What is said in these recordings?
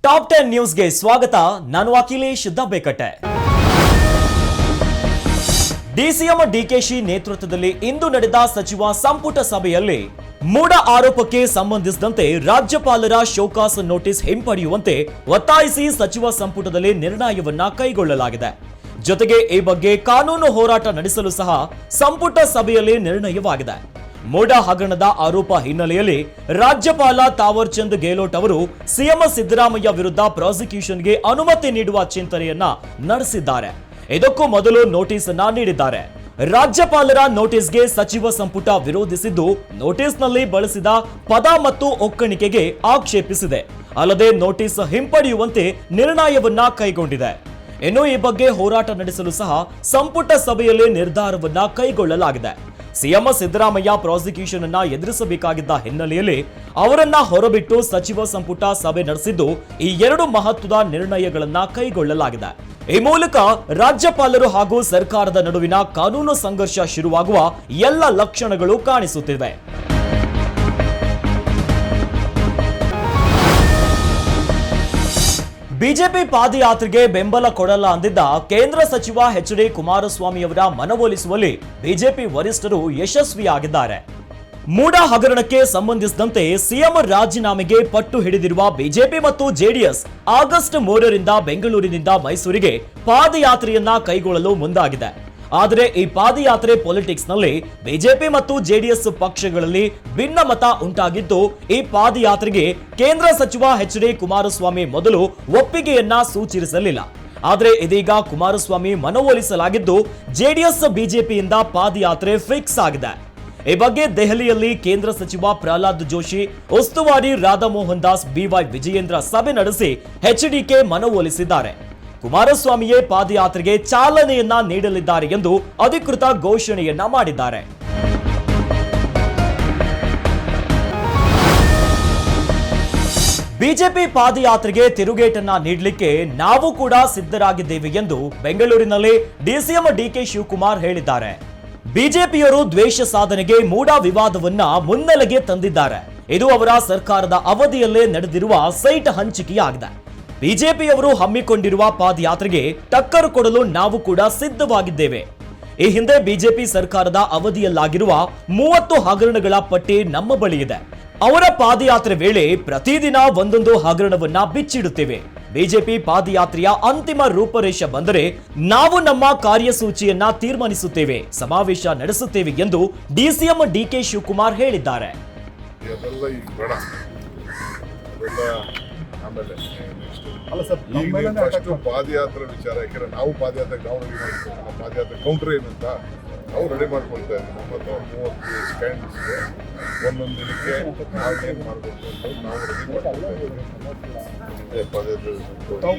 Top 10 ನ್ಯೂಸ್ಗೆ ಸ್ವಾಗತ. ನಾನು ಅಖಿಲೇಶ್ ದಬ್ಬೆಕಟ್ಟೆ. ಡಿಸಿಎಂ ಡಿಕೆಶಿ ನೇತೃತ್ವದಲ್ಲಿ ಇಂದು ನಡೆದ ಸಚಿವ ಸಂಪುಟ ಸಭೆಯಲ್ಲಿ ಮೂಢ ಆರೋಪಕ್ಕೆ ಸಂಬಂಧಿಸಿದಂತೆ ರಾಜ್ಯಪಾಲರ ಶೋಕಾಸ್ ನೋಟಿಸ್ ಹಿಂಪಡೆಯುವಂತೆ ಒತ್ತಾಯಿಸಿ ಸಚಿವ ಸಂಪುಟದಲ್ಲಿ ನಿರ್ಣಯವನ್ನ ಕೈಗೊಳ್ಳಲಾಗಿದೆ. ಜೊತೆಗೆ ಈ ಬಗ್ಗೆ ಕಾನೂನು ಹೋರಾಟ ನಡೆಸಲು ಸಹ ಸಂಪುಟ ಸಭೆಯಲ್ಲಿ ನಿರ್ಣಯವಾಗಿದೆ. ಮೂಢ ಹಗರಣದ ಆರೋಪ ಹಿನ್ನೆಲೆಯಲ್ಲಿ ರಾಜ್ಯಪಾಲ ತಾವರ್ ಚಂದ್ ಗೆಹ್ಲೋಟ್ ಅವರು ಸಿಎಂ ಸಿದ್ದರಾಮಯ್ಯ ವಿರುದ್ಧ ಪ್ರಾಸಿಕ್ಯೂಷನ್ಗೆ ಅನುಮತಿ ನೀಡುವ ಚಿಂತನೆಯನ್ನ ನಡೆಸಿದ್ದಾರೆ. ಇದಕ್ಕೂ ಮೊದಲು ನೋಟಿಸ್ ಅನ್ನ ನೀಡಿದ್ದಾರೆ. ರಾಜ್ಯಪಾಲರ ನೋಟಿಸ್ಗೆ ಸಚಿವ ಸಂಪುಟ ವಿರೋಧಿಸಿದ್ದು, ನೋಟಿಸ್ನಲ್ಲಿ ಬಳಸಿದ ಪದ ಮತ್ತು ಒಕ್ಕಣಿಕೆಗೆ ಆಕ್ಷೇಪಿಸಿದೆ. ಅಲ್ಲದೆ ನೋಟಿಸ್ ಹಿಂಪಡೆಯುವಂತೆ ನಿರ್ಣಯವನ್ನ ಕೈಗೊಂಡಿದೆ. ಇನ್ನು ಈ ಬಗ್ಗೆ ಹೋರಾಟ ನಡೆಸಲು ಸಹ ಸಂಪುಟ ಸಭೆಯಲ್ಲಿ ನಿರ್ಧಾರವನ್ನ ಕೈಗೊಳ್ಳಲಾಗಿದೆ. ಸಿಎಂ ಸಿದ್ದರಾಮಯ್ಯ ಪ್ರಾಸಿಕ್ಯೂಷನ್ ಅನ್ನ ಎದುರಿಸಬೇಕಾಗಿದ್ದ ಹಿನ್ನೆಲೆಯಲ್ಲಿ ಅವರನ್ನ ಹೊರಬಿಟ್ಟು ಸಚಿವ ಸಂಪುಟ ಸಭೆ ನಡೆಸಿದ್ದು, ಈ ಎರಡು ಮಹತ್ವದ ನಿರ್ಣಯಗಳನ್ನ ಕೈಗೊಳ್ಳಲಾಗಿದೆ. ಈ ಮೂಲಕ ರಾಜ್ಯಪಾಲರು ಹಾಗೂ ಸರ್ಕಾರದ ನಡುವಿನ ಕಾನೂನು ಸಂಘರ್ಷ ಶುರುವಾಗುವ ಎಲ್ಲ ಲಕ್ಷಣಗಳು ಕಾಣಿಸುತ್ತಿವೆ. ಬಿಜೆಪಿ ಪಾದಯಾತ್ರೆಗೆ ಬೆಂಬಲ ಕೊಡಲ್ಲ ಅಂದಿದ್ದ ಕೇಂದ್ರ ಸಚಿವ ಎಚ್.ಡಿ. ಕುಮಾರಸ್ವಾಮಿ ಅವರ ಮನವೊಲಿಸುವಲ್ಲಿ ಬಿಜೆಪಿ ವರಿಷ್ಠರು ಯಶಸ್ವಿಯಾಗಿದ್ದಾರೆ. ಮೂಢ ಹಗರಣಕ್ಕೆ ಸಂಬಂಧಿಸಿದಂತೆ ಸಿಎಂ ರಾಜೀನಾಮೆಗೆ ಪಟ್ಟು ಹಿಡಿದಿರುವ ಬಿಜೆಪಿ ಮತ್ತು ಜೆಡಿಎಸ್ ಆಗಸ್ಟ್ 3ರಿಂದ ಬೆಂಗಳೂರಿನಿಂದ ಮೈಸೂರಿಗೆ ಪಾದಯಾತ್ರೆಯನ್ನ ಕೈಗೊಳ್ಳಲು ಮುಂದಾಗಿದೆ. ಆದರೆ ಈ ಪಾದಯಾತ್ರೆ ಪೊಲಿಟಿಕ್ಸ್ ನಲ್ಲಿ ಬಿಜೆಪಿ ಮತ್ತು ಜೆಡಿಎಸ್ ಪಕ್ಷಗಳಲ್ಲಿ ಭಿನ್ನಮತ ಉಂಟಾಗಿದ್ದು, ಈ ಪಾದಯಾತ್ರೆಗೆ ಕೇಂದ್ರ ಸಚಿವ ಎಚ್.ಡಿ. ಕುಮಾರಸ್ವಾಮಿ ಮೊದಲು ಒಪ್ಪಿಗೆಯನ್ನ ಸೂಚಿಸಲಿಲ್ಲ. ಆದರೆ ಇದೀಗ ಕುಮಾರಸ್ವಾಮಿ ಮನವೊಲಿಸಲಾಗಿದ್ದು, ಜೆಡಿಎಸ್ ಬಿಜೆಪಿಯಿಂದ ಪಾದಯಾತ್ರೆ ಫಿಕ್ಸ್ ಆಗಿದೆ. ಈ ಬಗ್ಗೆ ದೆಹಲಿಯಲ್ಲಿ ಕೇಂದ್ರ ಸಚಿವ ಪ್ರಹ್ಲಾದ್ ಜೋಶಿ, ಉಸ್ತುವಾರಿ ರಾಧಾಮೋಹನ್ ದಾಸ್, ಬಿವೈ ವಿಜಯೇಂದ್ರ ಸಭೆ ನಡೆಸಿ ಎಚ್ಡಿಕೆ ಮನವೊಲಿಸಿದ್ದಾರೆ. ಕುಮಾರಸ್ವಾಮಿಯೇ ಪಾದಯಾತ್ರೆಗೆ ಚಾಲನೆಯನ್ನ ನೀಡಲಿದ್ದಾರೆ ಎಂದು ಅಧಿಕೃತ ಘೋಷಣೆಯನ್ನ ಮಾಡಿದ್ದಾರೆ. ಬಿಜೆಪಿ ಪಾದಯಾತ್ರೆಗೆ ತಿರುಗೇಟನ್ನ ನೀಡಲಿಕ್ಕೆ ನಾವು ಕೂಡ ಸಿದ್ಧರಾಗಿದ್ದೇವೆ ಎಂದು ಬೆಂಗಳೂರಿನಲ್ಲಿ ಡಿಸಿಎಂ ಡಿಕೆ ಶಿವಕುಮಾರ್ ಹೇಳಿದ್ದಾರೆ. ಬಿಜೆಪಿಯವರು ದ್ವೇಷ ಸಾಧನೆಗೆ ಮೂಢ ವಿವಾದವನ್ನ ಮುನ್ನೆಲೆಗೆ ತಂದಿದ್ದಾರೆ. ಇದು ಅವರ ಸರ್ಕಾರದ ಅವಧಿಯಲ್ಲೇ ನಡೆದಿರುವ ಸೈಟ್ ಹಂಚಿಕೆಯಾಗಿದೆ. ಬಿಜೆಪಿಯವರು ಹಮ್ಮಿಕೊಂಡಿರುವ ಪಾದಯಾತ್ರೆಗೆ ಟಕ್ಕರು ಕೊಡಲು ನಾವು ಕೂಡ ಸಿದ್ಧವಾಗಿದ್ದೇವೆ. ಈ ಹಿಂದೆ ಬಿಜೆಪಿ ಸರ್ಕಾರದ ಅವಧಿಯಲ್ಲಾಗಿರುವ 30 ಹಗರಣಗಳ ಪಟ್ಟಿ ನಮ್ಮ ಬಳಿ ಇದೆ. ಅವರ ಪಾದಯಾತ್ರೆ ವೇಳೆ ಪ್ರತಿದಿನ ಒಂದೊಂದು ಹಗರಣವನ್ನ ಬಿಚ್ಚಿಡುತ್ತೇವೆ. ಬಿಜೆಪಿ ಪಾದಯಾತ್ರೆಯ ಅಂತಿಮ ರೂಪರೇಷೆ ಬಂದರೆ ನಾವು ನಮ್ಮ ಕಾರ್ಯಸೂಚಿಯನ್ನ ತೀರ್ಮಾನಿಸುತ್ತೇವೆ, ಸಮಾವೇಶ ನಡೆಸುತ್ತೇವೆ ಎಂದು ಡಿಸಿಎಂ ಡಿಕೆ ಶಿವಕುಮಾರ್ ಹೇಳಿದ್ದಾರೆ. ಪಾದಯಾತ್ರೆ ವಿಚಾರ, ಯಾಕಂದ್ರೆ ನಾವು ಪಾದಯಾತ್ರೆಗೆ ನಾವು ರೆಡಿ ಮಾಡ್ತೀವಿ. ನಮ್ಮ ಪಾದಯಾತ್ರೆ ಕೌಂಟರ್ ಏನಂತ ನಾವು ರೆಡಿ ಮಾಡ್ಕೊಳ್ತಾ ಇದ್ದೀವಿ. 30 ಸ್ಟ್ಯಾಂಡ್ಸ್ಗೆ ಒಂದೊಂದು ದಿನಕ್ಕೆ ನಾವು ಏನು ಮಾಡಬೇಕು ಅಂತ ನಾವು ರೆಡಿ ಮಾಡ್ಕೊಳ್ತಾ ಇದ್ದೀವಿ.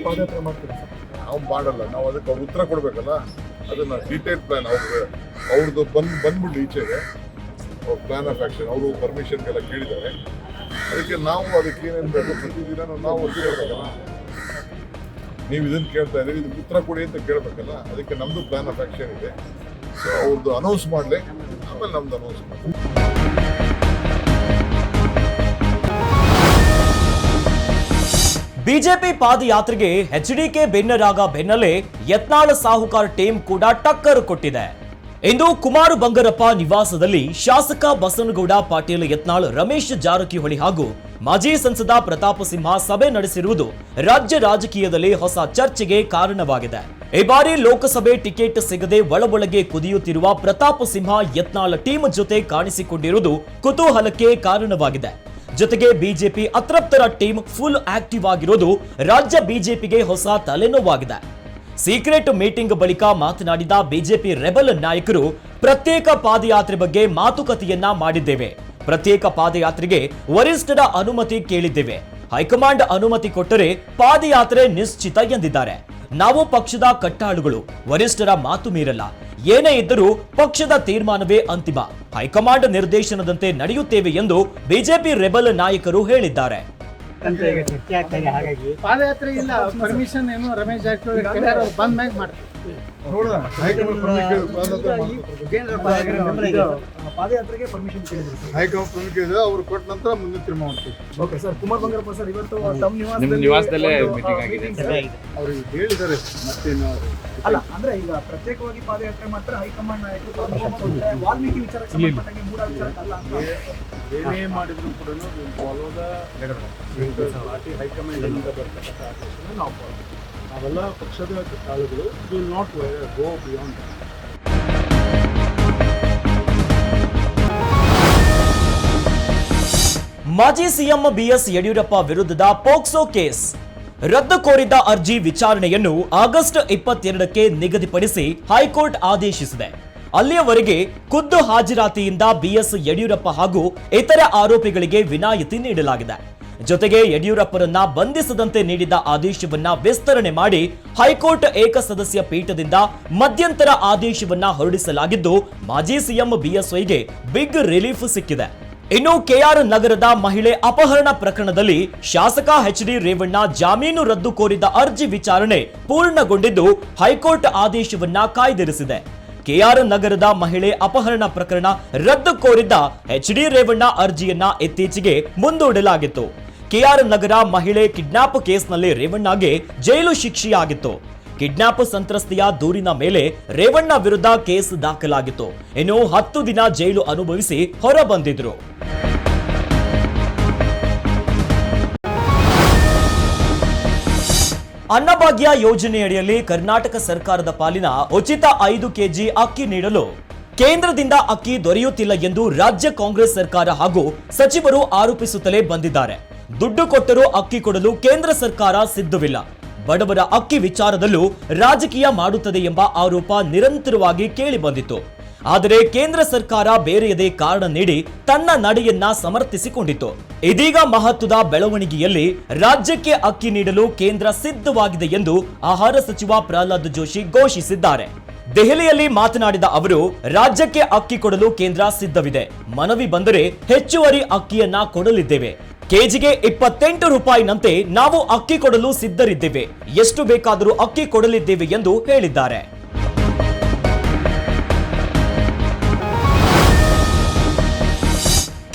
ಪಾದಯಾತ್ರೆ ಮಾಡ್ತೀವಿ ನಾವು ಮಾಡಲ್ಲ, ನಾವು ಅದಕ್ಕೆ ಅವ್ರು ಉತ್ತರ ಕೊಡಬೇಕಲ್ಲ. ಅದನ್ನ ಡೀಟೇಲ್ ಪ್ಲಾನ್ ಅವ್ರದ್ದು ಬಂದ್ಬಿಟ್ಟು ಈಚೆಗೆ ಅವ್ರ ಪ್ಲಾನ್ ಆಫ್ ಆಕ್ಷನ್ ಅವರು ಪರ್ಮಿಷನ್ಗೆಲ್ಲ ಕೇಳಿದ್ದಾರೆ. ಅದಕ್ಕೆ ನಾವು ಅದಕ್ಕೆ ಏನೇನು ಬೇಕು ಪ್ರತಿದಿನ ನಾವು ಕೇಳಬೇಕಲ್ಲ. ನೀವು ಇದನ್ನು ಕೇಳ್ತಾ ಇದ್ದೀರಿ, ಇದಕ್ಕೆ ಉತ್ತರ ಕೊಡಿ ಅಂತ ಕೇಳಬೇಕಲ್ಲ. ಅದಕ್ಕೆ ನಮ್ಮದು ಪ್ಲಾನ್ ಆಫ್ ಆಕ್ಷನ್ ಇದೆ. ಸೊ ಅವ್ರದ್ದು ಅನೌನ್ಸ್ ಮಾಡಲಿ, ಆಮೇಲೆ ನಮ್ದು ಅನೌನ್ಸ್ ಮಾಡಿ. ಬಿಜೆಪಿ ಪಾದಯಾತ್ರೆಗೆ ಎಚ್ಡಿಕೆ ಬೆನ್ನರಾಗ ಬೆನ್ನಲ್ಲೇ ಯತ್ನಾಳ್ ಸಾಹುಕಾರ್ ಟೀಮ್ ಕೂಡ ಟಕ್ಕರ್ ಕೊಟ್ಟಿದೆ. ಇಂದು ಕುಮಾರ್ ಬಂಗಾರಪ್ಪ ನಿವಾಸದಲ್ಲಿ ಶಾಸಕ ಬಸನಗೌಡ ಪಾಟೀಲ್ ಯತ್ನಾಳ್, ರಮೇಶ್ ಜಾರಕಿಹೊಳಿ ಹಾಗೂ ಮಾಜಿ ಸಂಸದ ಪ್ರತಾಪ ಸಿಂಹ ಸಭೆ ನಡೆಸಿರುವುದು ರಾಜ್ಯ ರಾಜಕೀಯದಲ್ಲಿ ಹೊಸ ಚರ್ಚೆಗೆ ಕಾರಣವಾಗಿದೆ. ಈ ಬಾರಿ ಲೋಕಸಭೆ ಟಿಕೆಟ್ ಸಿಗದೆ ಒಳಗೊಳಗೆ ಕುದಿಯುತ್ತಿರುವ ಪ್ರತಾಪ ಸಿಂಹ ಯತ್ನಾಳ್ ಟೀಮ್ ಜೊತೆ ಕಾಣಿಸಿಕೊಂಡಿರುವುದು ಕುತೂಹಲಕ್ಕೆ ಕಾರಣವಾಗಿದೆ. ಜೊತೆಗೆ ಬಿಜೆಪಿ ಅತೃಪ್ತರ ಟೀಮ್ ಫುಲ್ ಆಕ್ಟಿವ್ ಆಗಿರೋದು ರಾಜ್ಯ ಬಿಜೆಪಿಗೆ ಹೊಸ ತಲೆನೋವಾಗಿದೆ. ಸೀಕ್ರೆಟ್ ಮೀಟಿಂಗ್ ಬಳಿಕ ಮಾತನಾಡಿದ ಬಿಜೆಪಿ ರೆಬಲ್ ನಾಯಕರು, ಪ್ರತ್ಯೇಕ ಪಾದಯಾತ್ರೆ ಬಗ್ಗೆ ಮಾತುಕತೆಯನ್ನ ಮಾಡಿದ್ದೇವೆ. ಪ್ರತ್ಯೇಕ ಪಾದಯಾತ್ರೆಗೆ ವರಿಷ್ಠರ ಅನುಮತಿ ಕೇಳಿದ್ದೇವೆ. ಹೈಕಮಾಂಡ್ ಅನುಮತಿ ಕೊಟ್ಟರೆ ಪಾದಯಾತ್ರೆ ನಿಶ್ಚಿತ ಎಂದಿದ್ದಾರೆ. ನಾವು ಪಕ್ಷದ ಕಟ್ಟಾಳುಗಳು, ವರಿಷ್ಠರ ಮಾತು ಮೀರಲ್ಲ. ಏನೇ ಇದ್ದರೂ ಪಕ್ಷದ ತೀರ್ಮಾನವೇ ಅಂತಿಮ. ಹೈಕಮಾಂಡ್ ನಿರ್ದೇಶನದಂತೆ ನಡೆಯುತ್ತೇವೆ ಎಂದು ಬಿಜೆಪಿ ರೆಬಲ್ ನಾಯಕರು ಹೇಳಿದ್ದಾರೆ. ಪಾದಯಾತ್ರೆ ಇಲ್ಲ ಪರ್ಮಿಷನ್ ಏನು ರಮೇಶ್ ಜಾರಕಿಹೊಳಿ ಬಂದ ಮ್ಯಾಗ ಮಾಡ್ತೀವಿ. ನೋಡೋಣ ಹೈಕಮಾಂಡ್ ಪಾದಯಾತ್ರೆಗೆ ಪರ್ಮಿಷನ್ ಕೇಳಿದ್ರು ಸರ್. ಹೈಕಮಾಂಡ್ ಪ್ರಮುಖ ಇದೆ, ಅವ್ರು ಕೊಟ್ಟ ನಂತರ ಮುಂದೆ ತೀರ್ಮಾನ ಮಾಡ್ತೀವಿ. Okay sir, Kumar Bangarappa sir ಇವತ್ತು ತಮ್ಮ ನಿಮ್ಮ ನಿವಾಸದಲ್ಲೇ ಒಂದು, meeting ಆ, ಆಗಿದೆ. meeting ಆಗಿದೆ. ಅವ್ರಿಗೆ ಹೇಳಿದ್ದಾರೆ ಮತ್ತೇನು ಅಲ್ಲ ಅಂದ್ರೆ ಈಗ ಪ್ರತ್ಯೇಕವಾಗಿ ಪಾದಯಾತ್ರೆ ಮಾತ್ರ ಹೈಕಮಾಂಡ್ ನಾಯಕರು ಪರ್ಮಿಷನ್ ಕೊಡ್ತಾರೆ. ವಾಲ್ಮೀಕಿ ವಿಚಾರಕ್ಕೆ ಸಂಬಂಧಪಟ್ಟಂಗೆ ಮೂಡ ವಿಚಾರಕ್ಕಲ್ಲ ಅಂತ. ಏನೇ ಮಾಡಿದ್ರು ಕೂಡ ಫಾಲೋ ದ ಪಾರ್ಟಿ ಹೈಕಮಾಂಡ್ ಇಂದ ಬರ್ತಕ್ಕಂಥ ಆದೇಶನ ನಾವು follow ಮಾಡ್ತೀವಿ. ನಾವೆಲ್ಲ ಪಕ್ಷದ ಕಾಳುಗಳು ವಿಲ್ ನಾಟ್ ಗೋ ಬಿಯಾಂಡ್. ಮಾಜಿ ಸಿಎಂ ಬಿಎಸ್ ಯಡಿಯೂರಪ್ಪ ವಿರುದ್ಧದ ಪೋಕ್ಸೋ ಕೇಸ್ ರದ್ದು ಕೋರಿದ್ದ ಅರ್ಜಿ ವಿಚಾರಣೆಯನ್ನು ಆಗಸ್ಟ್ 22ಕ್ಕೆ ನಿಗದಿಪಡಿಸಿ ಹೈಕೋರ್ಟ್ ಆದೇಶಿಸಿದೆ. ಅಲ್ಲಿಯವರೆಗೆ ಖುದ್ದು ಹಾಜರಾತಿಯಿಂದ ಬಿಎಸ್ ಯಡಿಯೂರಪ್ಪ ಹಾಗೂ ಇತರ ಆರೋಪಿಗಳಿಗೆ ವಿನಾಯಿತಿ ನೀಡಲಾಗಿದೆ. ಜೊತೆಗೆ ಯಡಿಯೂರಪ್ಪರನ್ನ ಬಂಧಿಸದಂತೆ ನೀಡಿದ ಆದೇಶವನ್ನ ವಿಸ್ತರಣೆ ಮಾಡಿ ಹೈಕೋರ್ಟ್ ಏಕಸದಸ್ಯ ಪೀಠದಿಂದ ಮಧ್ಯಂತರ ಆದೇಶವನ್ನ ಹೊರಡಿಸಲಾಗಿದ್ದು ಮಾಜಿ ಸಿಎಂ ಬಿಎಸ್ವೈಗೆ ಬಿಗ್ ರಿಲೀಫ್ ಸಿಕ್ಕಿದೆ. ಇನ್ನು ಕೆಆರ್ ನಗರದ ಮಹಿಳೆ ಅಪಹರಣ ಪ್ರಕರಣದಲ್ಲಿ ಶಾಸಕ ಎಚ್.ಡಿ. ರೇವಣ್ಣ ಜಾಮೀನು ರದ್ದು ಕೋರಿದ ಅರ್ಜಿ ವಿಚಾರಣೆ ಪೂರ್ಣಗೊಂಡಿದ್ದು ಹೈಕೋರ್ಟ್ ಆದೇಶವನ್ನ ಕಾಯ್ದಿರಿಸಿದೆ. ಕೆಆರ್ ನಗರದ ಮಹಿಳೆ ಅಪಹರಣ ಪ್ರಕರಣ ರದ್ದು ಕೋರಿದ್ದ ಎಚ್.ಡಿ. ರೇವಣ್ಣ ಅರ್ಜಿಯನ್ನ ಇತ್ತೀಚೆಗೆ ಮುಂದೂಡಲಾಗಿತ್ತು. ಕೆಆರ್ ನಗರ ಮಹಿಳೆ ಕಿಡ್ನಾಪ್ ಕೇಸ್ನಲ್ಲಿ ರೇವಣ್ಣಗೆ ಜೈಲು ಶಿಕ್ಷೆಯಾಗಿತ್ತು. ಕಿಡ್ನಾಪ್ ಸಂತ್ರಸ್ತೆಯ ದೂರಿನ ಮೇಲೆ ರೇವಣ್ಣ ವಿರುದ್ಧ ಕೇಸ್ ದಾಖಲಾಗಿತ್ತು. ಇನ್ನು 10 ದಿನ ಜೈಲು ಅನುಭವಿಸಿ ಹೊರಬಂದಿದ್ರು. ಅನ್ನಭಾಗ್ಯ ಯೋಜನೆಯಡಿಯಲ್ಲಿ ಕರ್ನಾಟಕ ಸರ್ಕಾರದ ಪಾಲಿನ ಉಚಿತ 5 ಕೆಜಿ ಅಕ್ಕಿ ನೀಡಲು ಕೇಂದ್ರದಿಂದ ಅಕ್ಕಿ ದೊರೆಯುತ್ತಿಲ್ಲ ಎಂದು ರಾಜ್ಯ ಕಾಂಗ್ರೆಸ್ ಸರ್ಕಾರ ಹಾಗೂ ಸಚಿವರು ಆರೋಪಿಸುತ್ತಲೇ ಬಂದಿದ್ದಾರೆ. ದುಡ್ಡು ಕೊಟ್ಟರೂ ಅಕ್ಕಿ ಕೊಡಲು ಕೇಂದ್ರ ಸರ್ಕಾರ ಸಿದ್ಧವಿಲ್ಲ. ಬಡವರ ಅಕ್ಕಿ ವಿಚಾರದಲ್ಲೂ ರಾಜಕೀಯ ಮಾಡುತ್ತದೆ ಎಂಬ ಆರೋಪ ನಿರಂತರವಾಗಿ ಕೇಳಿ ಬಂದಿತ್ತು. ಆದರೆ ಕೇಂದ್ರ ಸರ್ಕಾರ ಬೇರೆಯದೇ ಕಾರಣ ನೀಡಿ ತನ್ನ ನಡೆಯನ್ನ ಸಮರ್ಥಿಸಿಕೊಂಡಿತ್ತು. ಇದೀಗ ಮಹತ್ವದ ಬೆಳವಣಿಗೆಯಲ್ಲಿ ರಾಜ್ಯಕ್ಕೆ ಅಕ್ಕಿ ನೀಡಲು ಕೇಂದ್ರ ಸಿದ್ಧವಾಗಿದೆ ಎಂದು ಆಹಾರ ಸಚಿವ ಪ್ರಹ್ಲಾದ್ ಜೋಶಿ ಘೋಷಿಸಿದ್ದಾರೆ. ದೆಹಲಿಯಲ್ಲಿ ಮಾತನಾಡಿದ ಅವರು, ರಾಜ್ಯಕ್ಕೆ ಅಕ್ಕಿ ಕೊಡಲು ಕೇಂದ್ರ ಸಿದ್ಧವಿದೆ. ಮನವಿ ಬಂದರೆ ಹೆಚ್ಚುವರಿ ಅಕ್ಕಿಯನ್ನ ಕೊಡಲಿದ್ದೇವೆ. ಕೆಜಿಗೆ 28 ರೂಪಾಯಿನಂತೆ ನಾವು ಅಕ್ಕಿ ಕೊಡಲು ಸಿದ್ಧರಿದ್ದೇವೆ. ಎಷ್ಟು ಬೇಕಾದರೂ ಅಕ್ಕಿ ಕೊಡಲಿದ್ದೇವೆ ಎಂದು ಹೇಳಿದ್ದಾರೆ.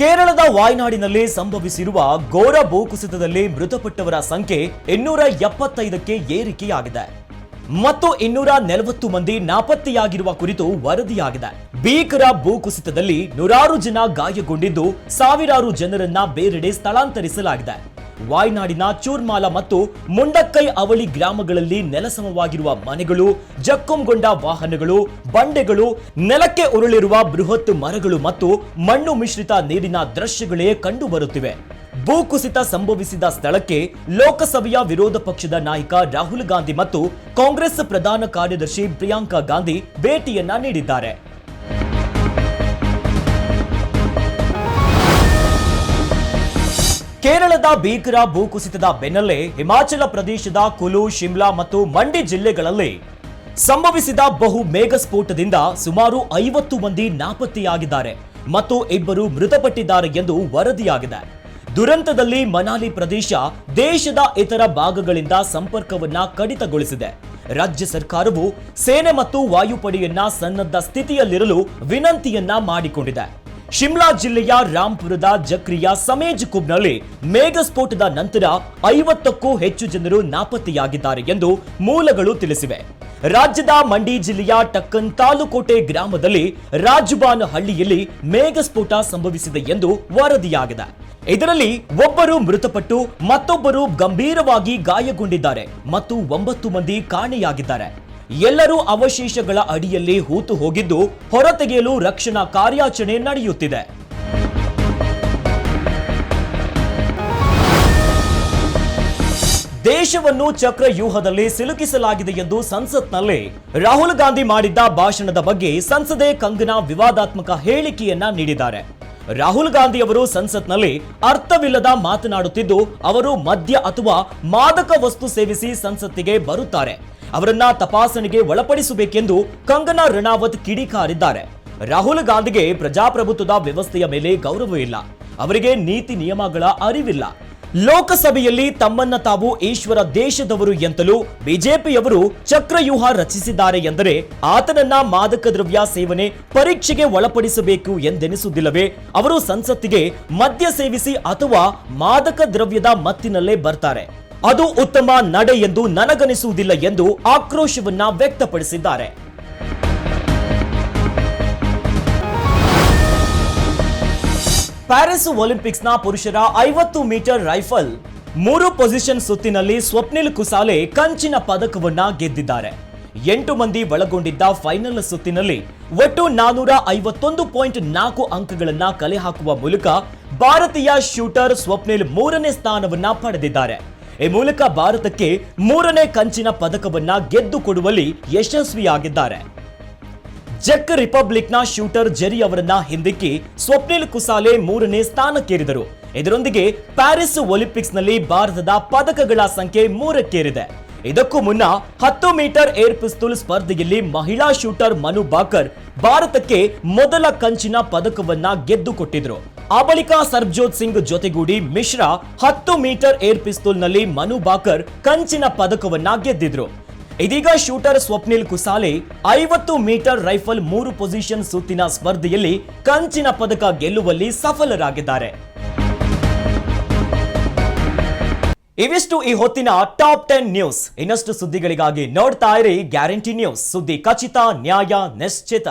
ಕೇರಳದ ವಾಯ್ನಾಡಿನಲ್ಲಿ ಸಂಭವಿಸಿರುವ ಘೋರ ಭೂಕುಸಿತದಲ್ಲಿ ಮೃತಪಟ್ಟವರ ಸಂಖ್ಯೆ 275ಕ್ಕೆ ಏರಿಕೆಯಾಗಿದೆ ಮತ್ತು 240 ಮಂದಿ ನಾಪತ್ತೆಯಾಗಿರುವ ಕುರಿತು ವರದಿಯಾಗಿದೆ. ಭೀಕರ ಭೂಕುಸಿತದಲ್ಲಿ ನೂರಾರು ಜನ ಗಾಯಗೊಂಡಿದ್ದು ಸಾವಿರಾರು ಜನರನ್ನ ಬೇರೆಡೆ ಸ್ಥಳಾಂತರಿಸಲಾಗಿದೆ. ವಾಯ್ನಾಡಿನ ಚೂರ್ಮಾಲ ಮತ್ತು ಮುಂಡಕ್ಕೈ ಅವಳಿ ಗ್ರಾಮಗಳಲ್ಲಿ ನೆಲಸಮವಾಗಿರುವ ಮನೆಗಳು, ಜಖಂಗೊಂಡ ವಾಹನಗಳು, ಬಂಡೆಗಳು, ನೆಲಕ್ಕೆ ಉರುಳಿರುವ ಬೃಹತ್ ಮರಗಳು ಮತ್ತು ಮಣ್ಣು ಮಿಶ್ರಿತ ನೀರಿನ ದೃಶ್ಯಗಳೇ ಕಂಡುಬರುತ್ತಿವೆ. ಭೂಕುಸಿತ ಸಂಭವಿಸಿದ ಸ್ಥಳಕ್ಕೆ ಲೋಕಸಭೆಯ ವಿರೋಧ ಪಕ್ಷದ ನಾಯಕ ರಾಹುಲ್ ಗಾಂಧಿ ಮತ್ತು ಕಾಂಗ್ರೆಸ್ ಪ್ರಧಾನ ಕಾರ್ಯದರ್ಶಿ ಪ್ರಿಯಾಂಕಾ ಗಾಂಧಿ ಭೇಟಿಯನ್ನ ನೀಡಿದ್ದಾರೆ. ಕೇರಳದ ಭೀಕರ ಭೂಕುಸಿತದ ಬೆನ್ನಲ್ಲೇ ಹಿಮಾಚಲ ಪ್ರದೇಶದ ಕುಲು, ಶಿಮ್ಲಾ ಮತ್ತು ಮಂಡಿ ಜಿಲ್ಲೆಗಳಲ್ಲಿ ಸಂಭವಿಸಿದ ಬಹು ಮೇಘಸ್ಫೋಟದಿಂದ ಸುಮಾರು 50 ಮಂದಿ ನಾಪತ್ತೆಯಾಗಿದ್ದಾರೆ ಮತ್ತು 2 ಮೃತಪಟ್ಟಿದ್ದಾರೆ ಎಂದು ವರದಿಯಾಗಿದೆ. ದುರಂತದಲ್ಲಿ ಮನಾಲಿ ಪ್ರದೇಶ ದೇಶದ ಇತರ ಭಾಗಗಳಿಂದ ಸಂಪರ್ಕವನ್ನ ಕಡಿತಗೊಳಿಸಿದೆ. ರಾಜ್ಯ ಸರ್ಕಾರವು ಸೇನೆ ಮತ್ತು ವಾಯುಪಡೆಯನ್ನ ಸನ್ನದ್ಧ ಸ್ಥಿತಿಯಲ್ಲಿರಲು ವಿನಂತಿಯನ್ನ ಮಾಡಿಕೊಂಡಿದೆ. ಶಿಮ್ಲಾ ಜಿಲ್ಲೆಯ ರಾಂಪುರದ ಜಕ್ರಿಯಾ ಸಮೇಜ್ ಕುಬ್ನಲ್ಲಿ ಮೇಘಸ್ಫೋಟದ ನಂತರ 50ಕ್ಕೂ ಹೆಚ್ಚು ಜನರು ನಾಪತ್ತೆಯಾಗಿದ್ದಾರೆ ಎಂದು ಮೂಲಗಳು ತಿಳಿಸಿವೆ. ರಾಜ್ಯದ ಮಂಡಿ ಜಿಲ್ಲೆಯ ಟಕ್ಕನ್ ತಾಲೂಕೋಟೆ ಗ್ರಾಮದಲ್ಲಿ ರಾಜುಬಾನ್ ಹಳ್ಳಿಯಲ್ಲಿ ಮೇಘಸ್ಫೋಟ ಸಂಭವಿಸಿದೆ ಎಂದು ವರದಿಯಾಗಿದೆ. ಇದರಲ್ಲಿ ಒಬ್ಬರು ಮೃತಪಟ್ಟು ಮತ್ತೊಬ್ಬರು ಗಂಭೀರವಾಗಿ ಗಾಯಗೊಂಡಿದ್ದಾರೆ ಮತ್ತು 9 ಮಂದಿ ಕಾಣೆಯಾಗಿದ್ದಾರೆ. ಎಲ್ಲರೂ ಅವಶೇಷಗಳ ಅಡಿಯಲ್ಲಿ ಹೂತು ಹೋಗಿದ್ದು ಹೊರತೆಗೆಯಲು ರಕ್ಷಣಾ ಕಾರ್ಯಾಚರಣೆ ನಡೆಯುತ್ತಿದೆ. ದೇಶವನ್ನು ಚಕ್ರವ್ಯೂಹದಲ್ಲಿ ಸಿಲುಕಿಸಲಾಗಿದೆ ಎಂದು ಸಂಸತ್ನಲ್ಲಿ ರಾಹುಲ್ ಗಾಂಧಿ ಮಾಡಿದ್ದ ಭಾಷಣದ ಬಗ್ಗೆ ಸಂಸದೆ ಕಂಗನಾ ವಿವಾದಾತ್ಮಕ ಹೇಳಿಕೆಯನ್ನ ನೀಡಿದ್ದಾರೆ. ರಾಹುಲ್ ಗಾಂಧಿ ಅವರು ಸಂಸತ್ನಲ್ಲಿ ಅರ್ಥವಿಲ್ಲದ ಮಾತನಾಡುತ್ತಿದ್ದು ಅವರು ಮದ್ಯ ಅಥವಾ ಮಾದಕ ವಸ್ತು ಸೇವಿಸಿ ಸಂಸತ್ತಿಗೆ ಬರುತ್ತಾರೆ. ಅವರನ್ನ ತಪಾಸಣೆಗೆ ಒಳಪಡಿಸಬೇಕೆಂದು ಕಂಗನಾ ರಣಾವತ್ ಕಿಡಿಕಾರಿದ್ದಾರೆ. ರಾಹುಲ್ ಗಾಂಧಿಗೆ ಪ್ರಜಾಪ್ರಭುತ್ವದ ವ್ಯವಸ್ಥೆಯ ಮೇಲೆ ಗೌರವ ಇಲ್ಲ. ಅವರಿಗೆ ನೀತಿ ನಿಯಮಗಳ ಅರಿವಿಲ್ಲ. ಲೋಕಸಭೆಯಲ್ಲಿ ತಮ್ಮನ್ನ ತಾವು ಈಶ್ವರ ದೇಶದವರು ಎಂತಲೂ ಬಿಜೆಪಿಯವರು ಚಕ್ರವ್ಯೂಹ ರಚಿಸಿದ್ದಾರೆ ಎಂದರೆ ಆತನನ್ನ ಮಾದಕ ದ್ರವ್ಯ ಸೇವನೆ ಪರೀಕ್ಷೆಗೆ ಒಳಪಡಿಸಬೇಕು ಎಂದೆನಿಸುವುದಿಲ್ಲವೇ? ಅವರು ಸಂಸತ್ತಿಗೆ ಮದ್ಯ ಸೇವಿಸಿ ಅಥವಾ ಮಾದಕ ದ್ರವ್ಯದ ಮತ್ತಿನಲ್ಲೇ ಬರ್ತಾರೆ. ಅದು ಉತ್ತಮ ನಡೆ ಎಂದು ನನಗನಿಸುವುದಿಲ್ಲ ಎಂದು ಆಕ್ರೋಶವನ್ನ ವ್ಯಕ್ತಪಡಿಸಿದ್ದಾರೆ. ಪ್ಯಾರಿಸ್ ಒಲಿಂಪಿಕ್ಸ್ನ ಪುರುಷರ 50 ಮೀಟರ್ ರೈಫಲ್ 3 ಪೊಸಿಷನ್ ಸುತ್ತಿನಲ್ಲಿ ಸ್ವಪ್ನಿಲ್ ಕುಸಾಲೆ ಕಂಚಿನ ಪದಕವನ್ನ ಗೆದ್ದಿದ್ದಾರೆ. 8 ಮಂದಿ ಒಳಗೊಂಡಿದ್ದ ಫೈನಲ್ ಸುತ್ತಿನಲ್ಲಿ ಒಟ್ಟು 451.4 ಅಂಕಗಳನ್ನ ಕಲೆ ಹಾಕುವ ಮೂಲಕ ಭಾರತೀಯ ಶೂಟರ್ ಸ್ವಪ್ನಿಲ್ 3ನೇ ಸ್ಥಾನವನ್ನ ಪಡೆದಿದ್ದಾರೆ. ಈ ಮೂಲಕ ಭಾರತಕ್ಕೆ 3ನೇ ಕಂಚಿನ ಪದಕವನ್ನ ಗೆದ್ದು ಕೊಡುವಲ್ಲಿ ಯಶಸ್ವಿಯಾಗಿದ್ದಾರೆ. ಚೆಕ್ ರಿಪಬ್ಲಿಕ್ನ ಶೂಟರ್ ಜೆರಿ ಅವರನ್ನ ಹಿಂದಿಕ್ಕಿ ಸ್ವಪ್ನಿಲ್ ಕುಸಾಲೆ 3ನೇ ಸ್ಥಾನಕ್ಕೇರಿದರು. ಇದರೊಂದಿಗೆ ಪ್ಯಾರಿಸ್ ಒಲಿಂಪಿಕ್ಸ್ನಲ್ಲಿ ಭಾರತದ ಪದಕಗಳ ಸಂಖ್ಯೆ 3ಕ್ಕೇರಿದೆ. ಇದಕ್ಕೂ ಮುನ್ನ 10 ಮೀಟರ್ ಏರ್ ಪಿಸ್ತೂಲ್ ಸ್ಪರ್ಧೆಯಲ್ಲಿ ಮಹಿಳಾ ಶೂಟರ್ ಮನು ಬಾಕರ್ ಭಾರತಕ್ಕೆ ಮೊದಲ ಕಂಚಿನ ಪದಕವನ್ನ ಗೆದ್ದು ಕೊಟ್ಟಿದ್ರು. ಆ ಬಳಿಕ ಸರ್ಬ್ಜೋತ್ ಸಿಂಗ್ ಜೊತೆಗೂಡಿ ಮಿಶ್ರಾ 10 ಮೀಟರ್ ಏರ್ ಪಿಸ್ತೂಲ್ನಲ್ಲಿ ಮನು ಬಾಕರ್ ಕಂಚಿನ ಪದಕವನ್ನ ಗೆದ್ದಿದ್ರು. ಇದೀಗ shooter Swapnil Kusale 50 metre rifle 3 position ಸುತ್ತಿನ ಸ್ಪರ್ಧೆಯಲ್ಲಿ ಕಂಚಿನ ಪದಕ ಗೆಲ್ಲುವಲ್ಲಿ ಸಫಲರಾಗಿದ್ದಾರೆ. ಇವಿಷ್ಟು ಈ ಹೊತ್ತಿನ ಟಾಪ್ 10 ನ್ಯೂಸ್. ಇನ್ನಷ್ಟು ಸುದ್ದಿಗಳಿಗಾಗಿ ನೋಡ್ತಾ ಇರಿ ಗ್ಯಾರಂಟಿ ನ್ಯೂಸ್. ಸುದ್ದಿ ಖಚಿತ, ನ್ಯಾಯ ನಿಶ್ಚಿತ.